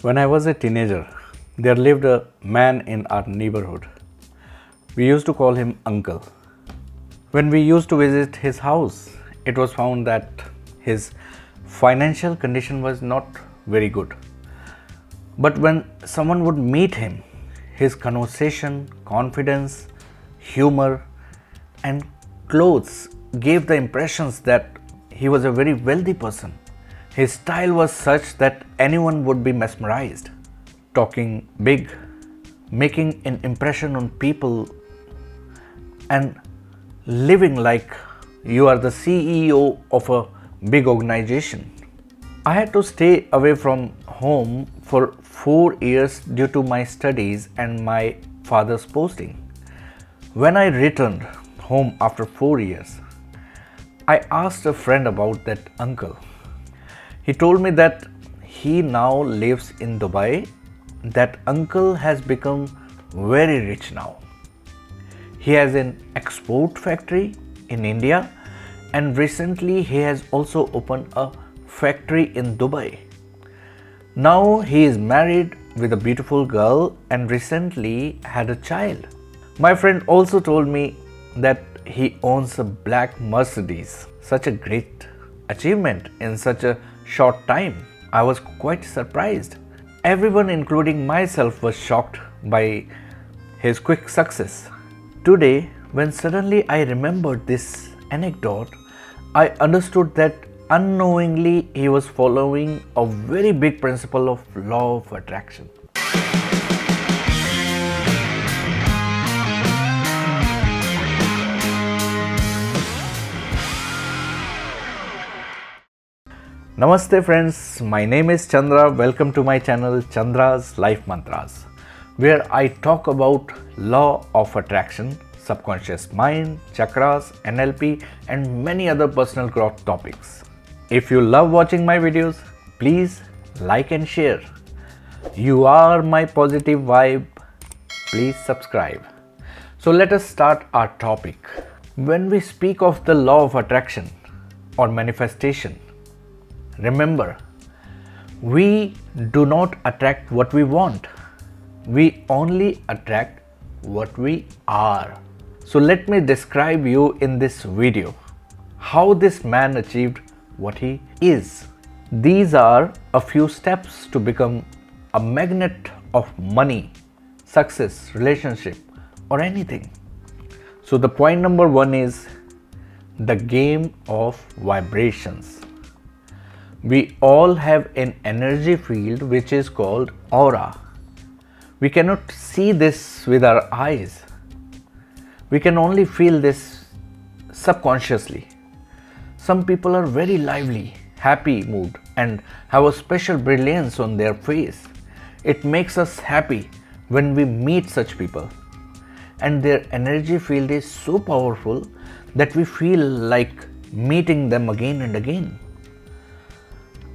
When I was a teenager, there lived a man in our neighborhood. We used to call him Uncle. When we used to visit his house, it was found that his financial condition was not very good. But when someone would meet him, his conversation, confidence, humor, and clothes gave the impressions that he was a very wealthy person. His style was such that anyone would be mesmerized. Talking big, making an impression on people, and living like you are the CEO of a big organization. I had to stay away from home for 4 years due to my studies and my father's posting. When I returned home after 4 years, I asked a friend about that uncle. He told me that he now lives in Dubai. That uncle has become very rich now. He has an export factory in India, and recently he has also opened a factory in Dubai. Now he is married with a beautiful girl and recently had a child. My friend also told me that he owns a black Mercedes. Such a great achievement in such a short time. I was quite surprised. Everyone, including myself, was shocked by his quick success. Today, when suddenly I remembered this anecdote, I understood that unknowingly he was following a very big principle of law of attraction. Namaste friends, my name is Chandra. Welcome to my channel Chandra's Life Mantras, where I talk about law of attraction, subconscious mind, chakras, NLP, and many other personal growth topics. If you love watching my videos, please like and share. You are my positive vibe. Please subscribe. So let us start our topic. When we speak of the law of attraction or manifestation, remember, we do not attract what we want. We only attract what we are. So let me describe you in this video how this man achieved what he is. These are a few steps to become a magnet of money, success, relationship, or anything. So the point number 1 is the game of vibrations. We all have an energy field which is called aura. We cannot see this with our eyes. We can only feel this subconsciously. Some people are very lively, happy mood and have a special brilliance on their face. It makes us happy when we meet such people. And their energy field is so powerful that we feel like meeting them again and again.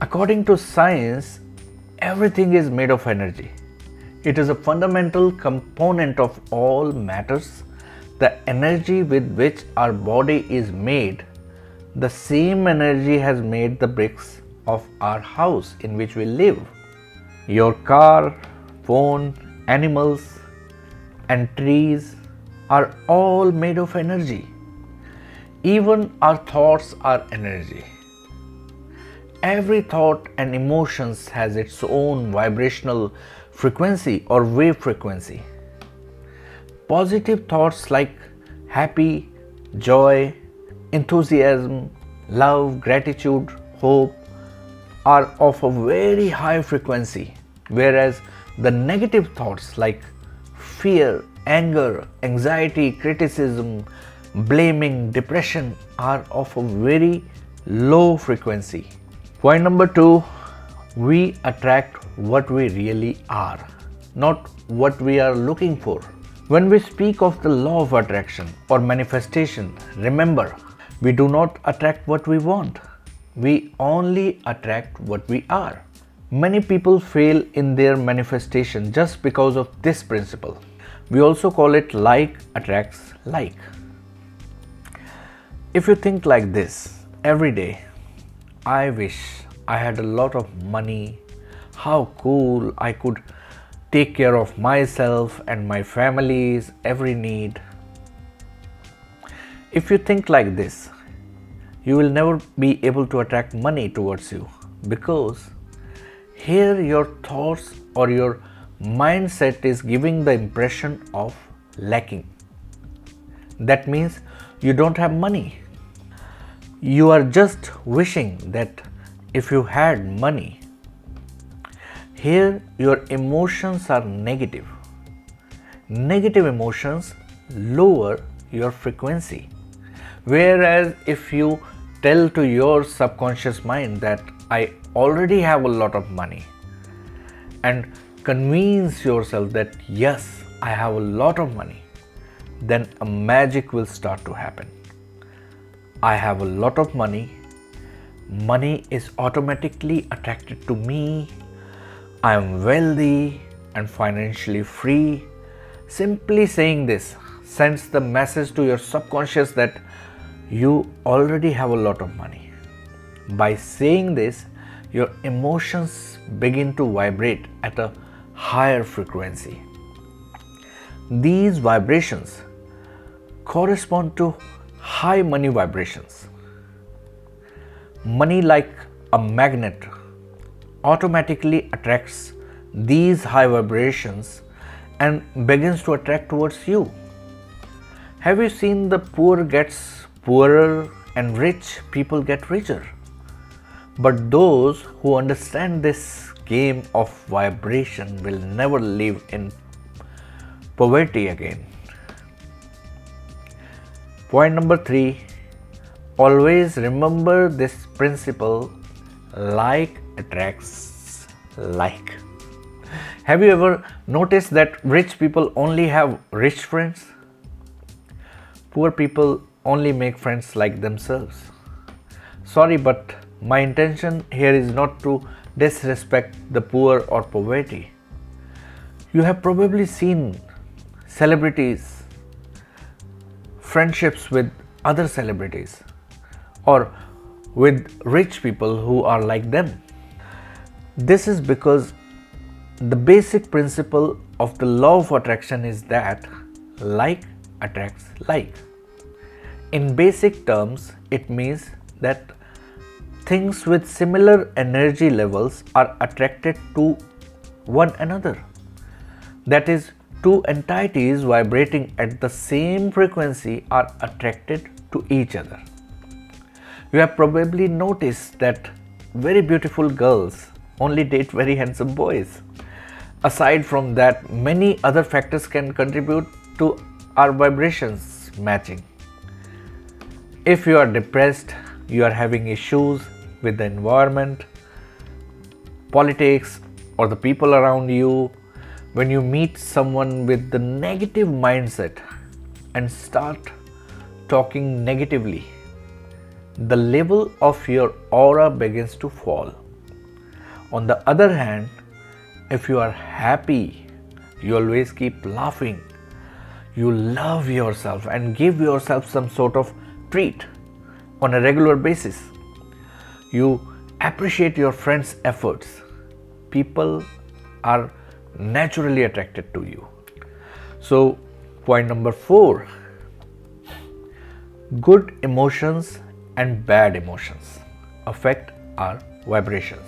According to science, everything is made of energy. It is a fundamental component of all matters. The energy with which our body is made, the same energy has made the bricks of our house in which we live. Your car, phone, animals, and trees are all made of energy. Even our thoughts are energy. Every thought and emotions has its own vibrational frequency or wave frequency. Positive thoughts like happy, joy, enthusiasm, love, gratitude, hope are of a very high frequency, whereas the negative thoughts like fear, anger, anxiety, criticism, blaming, depression are of a very low frequency. Point number 2, we attract what we really are, not what we are looking for. When we speak of the law of attraction or manifestation, remember, we do not attract what we want. We only attract what we are. Many people fail in their manifestation just because of this principle. We also call it like attracts like. If you think like this every day, I wish I had a lot of money, How cool, I could take care of myself and my family's every need. If you think like this, you will never be able to attract money towards you, because here your thoughts or your mindset is giving the impression of lacking. That means you don't have money. You are just wishing that if you had money. Here your emotions are negative. Negative emotions lower your frequency. Whereas if you tell to your subconscious mind that I already have a lot of money, and convince yourself that yes, I have a lot of money, then a magic will start to happen. I have a lot of money. Money is automatically attracted to me. I am wealthy and financially free. Simply saying this sends the message to your subconscious that you already have a lot of money. By saying this, your emotions begin to vibrate at a higher frequency. These vibrations correspond to high money vibrations. Money, like a magnet, automatically attracts these high vibrations and begins to attract towards you. Have you seen the poor gets poorer and rich people get richer? But those who understand this game of vibration will never live in poverty again. Point number 3, always remember this principle: like attracts like. Have you ever noticed that rich people only have rich friends? Poor people only make friends like themselves. Sorry, but my intention here is not to disrespect the poor or poverty. You have probably seen celebrities, friendships with other celebrities, or with rich people who are like them. This is because the basic principle of the law of attraction is that like attracts like. In basic terms, it means that things with similar energy levels are attracted to one another. That is, two entities vibrating at the same frequency are attracted to each other. You have probably noticed that very beautiful girls only date very handsome boys. Aside from that, many other factors can contribute to our vibrations matching. If you are depressed, you are having issues with the environment, politics, or the people around you, when you meet someone with the negative mindset and start talking negatively, the level of your aura begins to fall. On the other hand, if you are happy, you always keep laughing, you love yourself and give yourself some sort of treat on a regular basis, you appreciate your friends' efforts, people are naturally attracted to you. So, point number 4, good emotions and bad emotions affect our vibrations.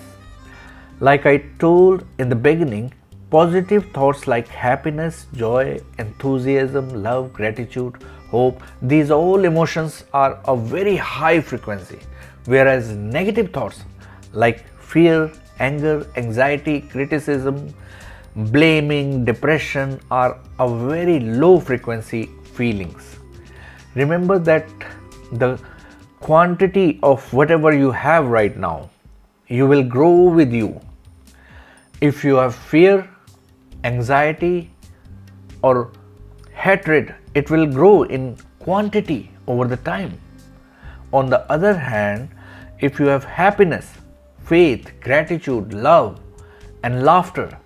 Like I told in the beginning, positive thoughts like happiness, joy, enthusiasm, love, gratitude, hope, these all emotions are a very high frequency, whereas negative thoughts like fear, anger, anxiety, criticism, blaming, depression are a very low frequency feelings. Remember that the quantity of whatever you have right now, you will grow with you. If you have fear, anxiety, or hatred, it will grow in quantity over the time. On the other hand, if you have happiness, faith, gratitude, love, and laughter,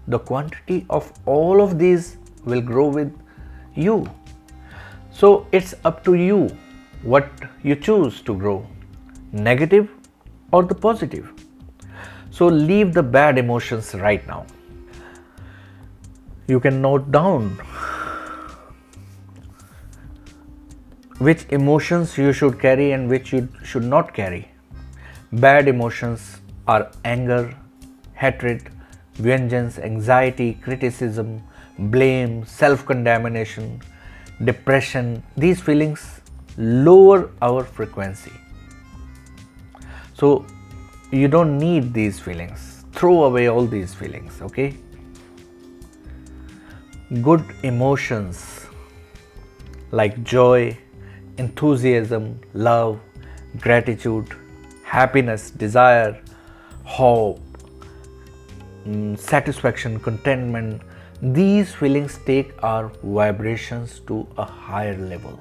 the quantity of all of these will grow with you. So it's up to you what you choose to grow, negative or the positive. So leave the bad emotions right now. You can note down which emotions you should carry and which you should not carry. Bad emotions are anger, hatred, vengeance, anxiety, criticism, blame, self-condemnation, depression. These feelings lower our frequency. So you don't need these feelings. Throw away all these feelings, okay? Good emotions like joy, enthusiasm, love, gratitude, happiness, desire, hope, satisfaction, contentment, these feelings take our vibrations to a higher level.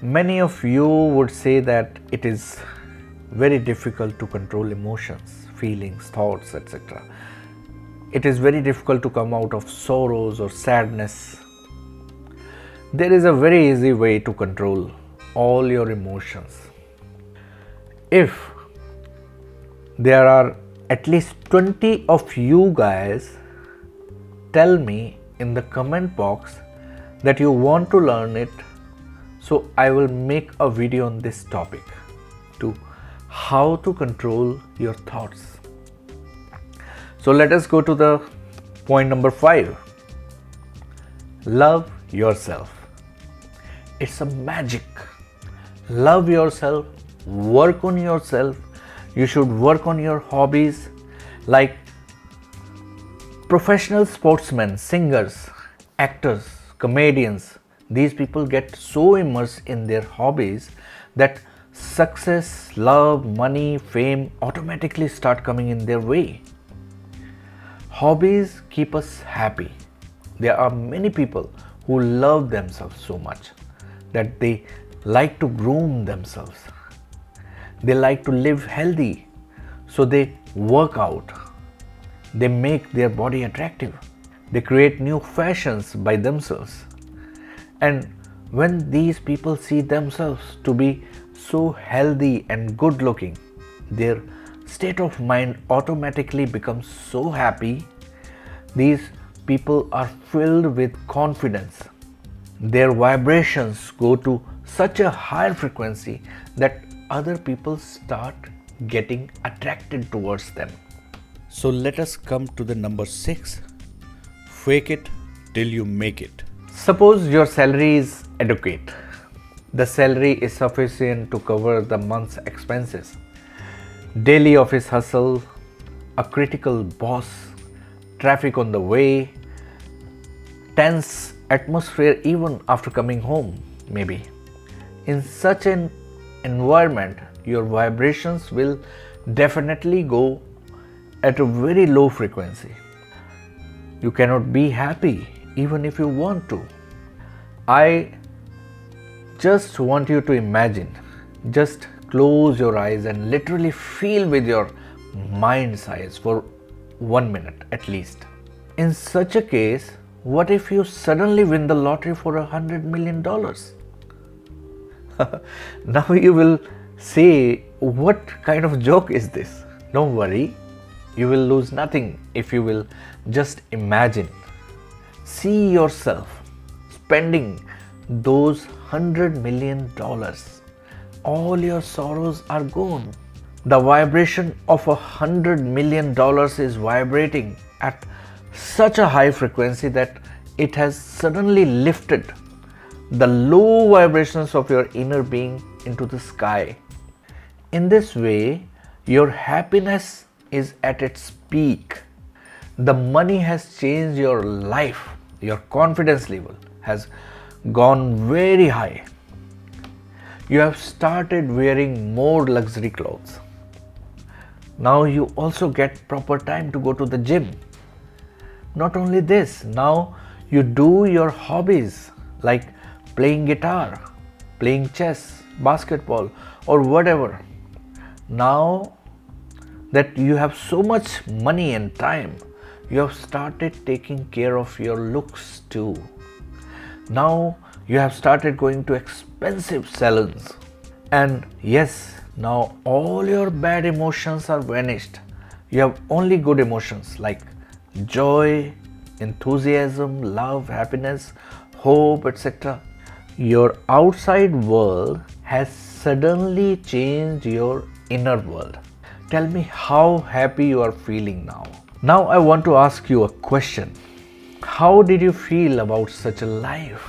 Many of you would say that it is very difficult to control emotions, feelings, thoughts, etc. It is very difficult to come out of sorrows or sadness. There is a very easy way to control all your emotions. If there are at least 20 of you guys, tell me in the comment box that you want to learn it, so I will make a video on this topic to how to control your thoughts. So let us go to the point number 5. Love yourself. It's a magic. Love yourself, work on yourself. You should work on your hobbies, like professional sportsmen, singers, actors, comedians. These people get so immersed in their hobbies that success, love, money, fame automatically start coming in their way. Hobbies keep us happy. There are many people who love themselves so much that they like to groom themselves. They like to live healthy, so they work out. They make their body attractive. They create new fashions by themselves. And when these people see themselves to be so healthy and good looking, their state of mind automatically becomes so happy. These people are filled with confidence. Their vibrations go to such a higher frequency that other people start getting attracted towards them. So let us come to the number 6. Fake it till you make it. Suppose your salary is adequate. The salary is sufficient to cover the month's expenses. Daily office hustle, a critical boss, traffic on the way, tense atmosphere even after coming home, maybe. In such an environment, your vibrations will definitely go at a very low frequency. You cannot be happy even if you want to. I just want you to imagine, just close your eyes and literally feel with your mind's eyes for 1 minute at least. In such a case, what if you suddenly win the lottery for $100 million? Now you will say, what kind of joke is this? Don't worry, you will lose nothing if you will just imagine. See yourself spending those $100 million. All your sorrows are gone. The vibration of $100 million is vibrating at such a high frequency that it has suddenly lifted the low vibrations of your inner being into the sky. In this way, your happiness is at its peak. The money has changed your life. Your confidence level has gone very high. You have started wearing more luxury clothes. Now you also get proper time to go to the gym. Not only this, now you do your hobbies like playing guitar, playing chess, basketball, or whatever. Now that you have so much money and time, you have started taking care of your looks too. Now you have started going to expensive salons. And yes, now all your bad emotions are vanished. You have only good emotions like joy, enthusiasm, love, happiness, hope, etc. Your outside world has suddenly changed your inner world. Tell me how happy you are feeling now. Now I want to ask you a question. How did you feel about such a life?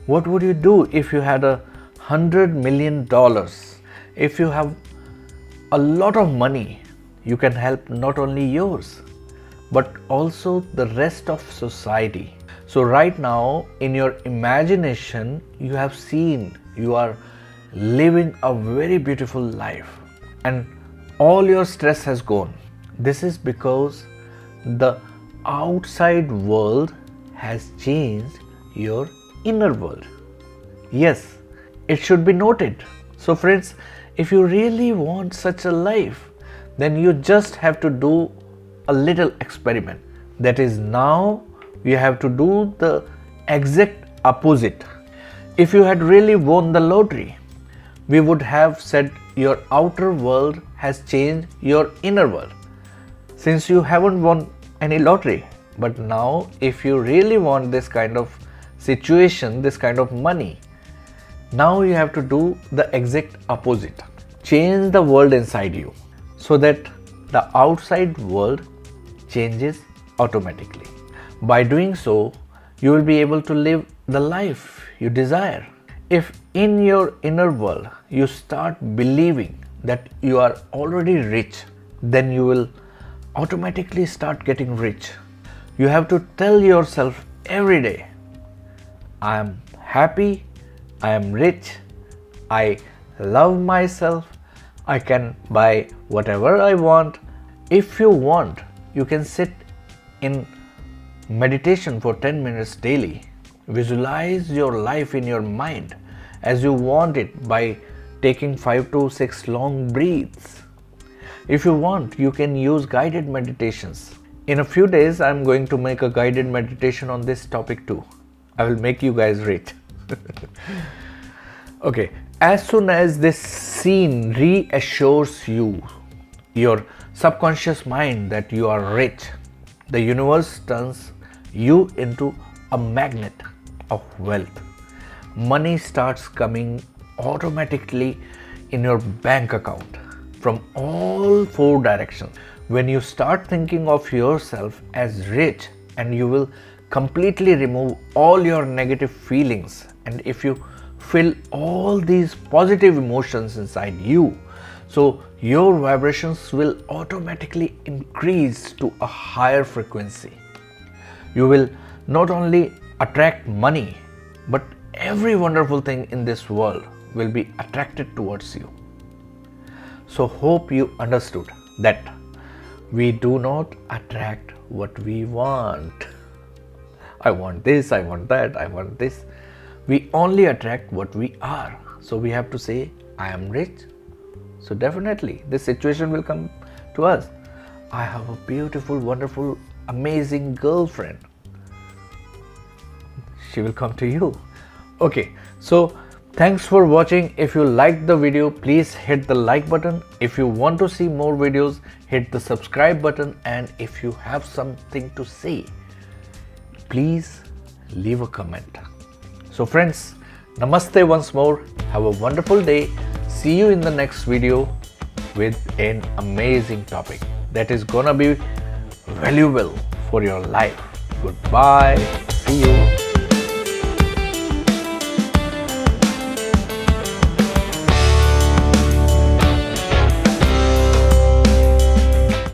What would you do if you had $100 million? If you have a lot of money, you can help not only yours, but also the rest of society. So right now, in your imagination, you have seen you are living a very beautiful life and all your stress has gone. This is because the outside world has changed your inner world. Yes, it should be noted. So friends, if you really want such a life, then you just have to do a little experiment. That is, now you have to do the exact opposite. If you had really won the lottery, we would have said your outer world has changed your inner world. Since you haven't won any lottery, but now if you really want this kind of situation, this kind of money, now you have to do the exact opposite. Change the world inside you so that the outside world changes automatically. By doing so, you will be able to live the life you desire. If in your inner world you start believing that you are already rich, then you will automatically start getting rich. You have to tell yourself every day, I am happy, I am rich, I love myself, I can buy whatever I want. If you want, you can sit in meditation for 10 minutes daily. Visualize your life in your mind as you want it by taking 5 to 6 long breaths. If you want, you can use guided meditations. In a few days, I'm going to make a guided meditation on this topic too. I will make you guys rich. Okay, as soon as this scene reassures you, your subconscious mind, that you are rich, the universe turns you into a magnet of wealth. Money starts coming automatically in your bank account from all 4 directions. When you start thinking of yourself as rich, and you will completely remove all your negative feelings, and if you feel all these positive emotions inside you, so your vibrations will automatically increase to a higher frequency. You will not only attract money, but every wonderful thing in this world will be attracted towards you. So hope you understood that we do not attract what we want. I want this, I want that, I want this. We only attract what we are. So we have to say, I am rich. So definitely this situation will come to us. I have a beautiful, wonderful, amazing girlfriend. She will come to you. Okay, so thanks for watching. If you liked the video, please hit the like button. If you want to see more videos, hit the subscribe button. And if you have something to say, please leave a comment. So friends, namaste once more. Have a wonderful day. See you in the next video with an amazing topic that is gonna be valuable for your life. Goodbye. See you.